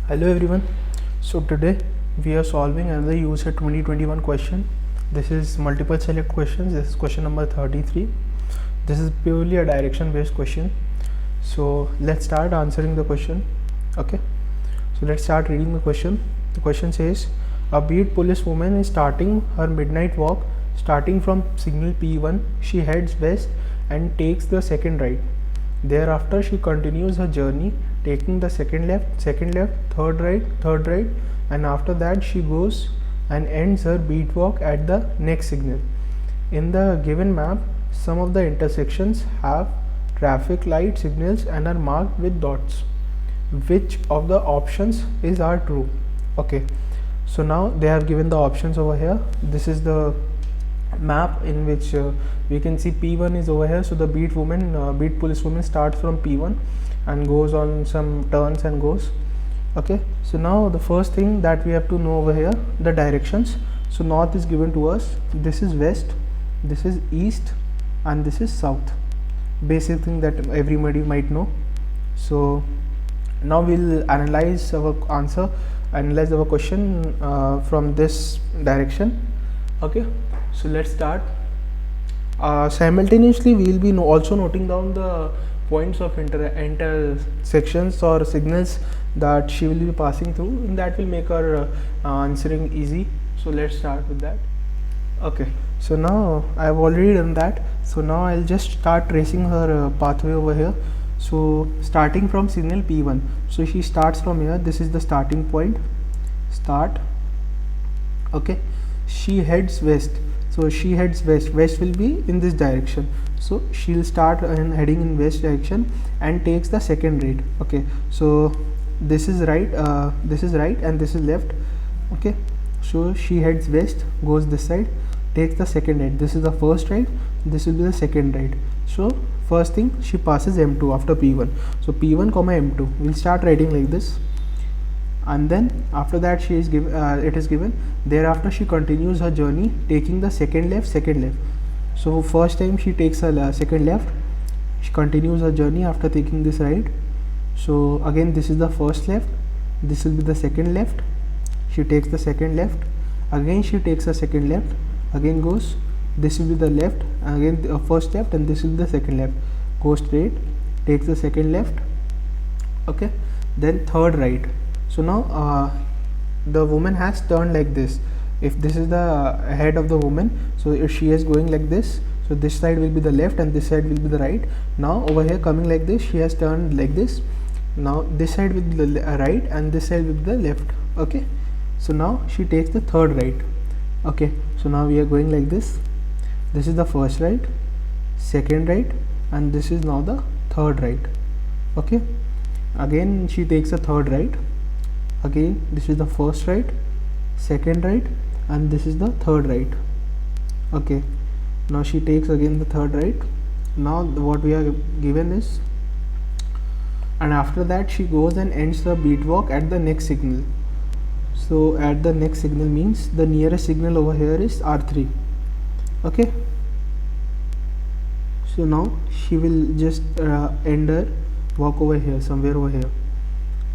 Hello everyone. So today we are solving another USET 2021 question. This is multiple select questions. This is question number 33. This is purely a direction based question. So let's start answering the question. Okay. So let's start reading the question. The question says a beat police woman is starting her midnight walk. Starting from signal P1, she heads west and takes the second right. Thereafter, she continues her journey, taking the second left, third right, and after that, she goes and ends her beat walk at the next signal. In the given map, some of the intersections have traffic light signals and are marked with dots. Which of the options are true? Okay, so now they have given the options over here. This is the map in which we can see P1 is over here. So the beat police woman starts from P1 and goes on some turns and goes. Okay, so now the first thing that we have to know over here, the directions. So north is given to us, this is west, this is east, and this is south. Basic thing that everybody might know. So now we'll analyze our question from this direction. Okay, so let's start. Simultaneously we will be also noting down the points of intersections or signals that she will be passing through, and that will make our answering easy. So let's start with that. Okay, so now I've already done that. So now I'll just start tracing her pathway over here. So starting from signal P1, so she starts from here. This is the starting point. Start. Okay, she heads west. So she heads west. West will be in this direction. So she'll start heading in west direction and takes the second right. Okay, so this is right, and this is left. Okay, so she heads west, goes this side, takes the second right. This is the first right, this will be the second right. So first thing, she passes M2 after P1. So P1 comma M2, we'll start writing like this, and then after that she is given it is given. Thereafter she continues her journey, taking the second left. So first time she takes a second left, she continues her journey after taking this right. So again this is the first left, this will be the second left, she takes the second left, again she takes a second left, again goes, this will be the left, again the first left, and this will be the second left, go straight, takes the second left. Okay, then third right. So now the woman has turned like this. If this is the head of the woman, so if she is going like this, so this side will be the left and this side will be the right. Now over here coming like this, she has turned like this. Now this side will be the right and this side will be the left. Okay, so now she takes the third right. Okay, so now we are going like this. This is the first right, second right, and this is now the third right. Okay, again she takes the third right. Again this is the first right, second right, and this is the third right. Okay, now she takes again the third right. Now what we are given is, and after that she goes and ends the beat walk at the next signal. So at the next signal means the nearest signal over here is R3. Okay, so now she will just end her walk over here, somewhere over here.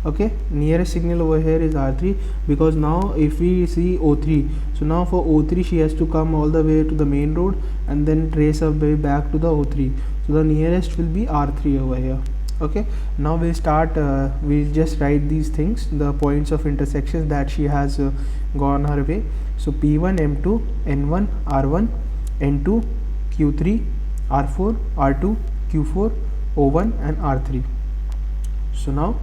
Okay, nearest signal over here is R3, because now if we see O3, so now for O3 she has to come all the way to the main road and then trace her way back to the O3. So the nearest will be R3 over here. Okay, now we'll start, we'll just write these things, the points of intersections that she has gone her way. So P1, M2, N1, R1, N2, Q3, R4, R2, Q4, O1 and R3. So now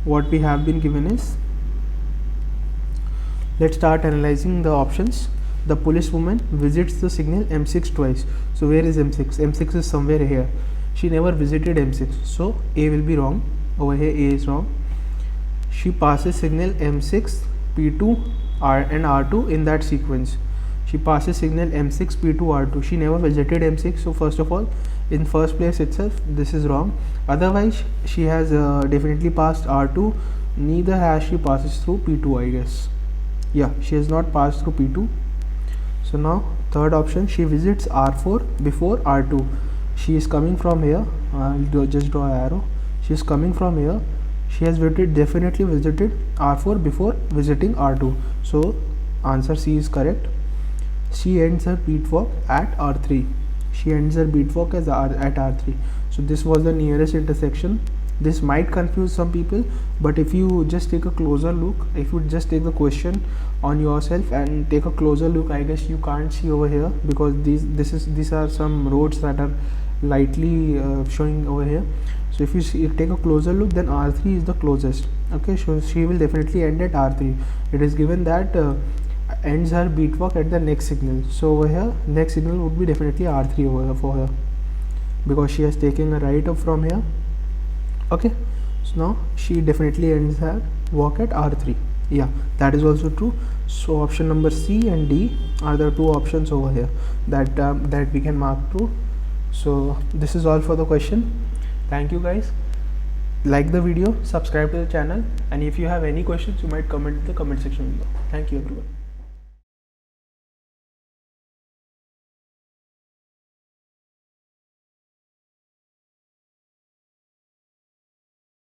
what we have been given is, let's start analyzing the options. The police woman visits the signal M6 twice. So where is M6? M6 is somewhere here. She never visited M6, so A will be wrong. Over here A is wrong. She passes signal M6, P2, R and R2 in that sequence. She passes signal M6, P2, R2. She never visited M6, so first of all, in first place itself this is wrong. Otherwise she has definitely passed R2, neither has she passes through P2, I guess. Yeah, she has not passed through P2. So now third option, she visits R4 before R2. She is coming from here, I'll just draw an arrow. She is coming from here, She has definitely visited R4 before visiting R2. So answer C is correct. She ends her beat walk at R3. She ends her beat walk at R3. So this was the nearest intersection. This might confuse some people, but if you just take a closer look, if you just take the question on yourself and take a closer look, I guess you can't see over here, because these are some roads that are lightly showing over here. So if you take a closer look, then R3 is the closest. Okay, so she will definitely end at R3. It is given that ends her beat walk at the next signal. So over here, next signal would be definitely R3 over here for her, because she has taken a right up from here. Okay, so now she definitely ends her walk at R3. Yeah, that is also true. So option number C and D are the two options over here that that we can mark true. So this is all for the question. Thank you guys. Like the video, subscribe to the channel, and if you have any questions, you might comment in the comment section below. Thank you everyone.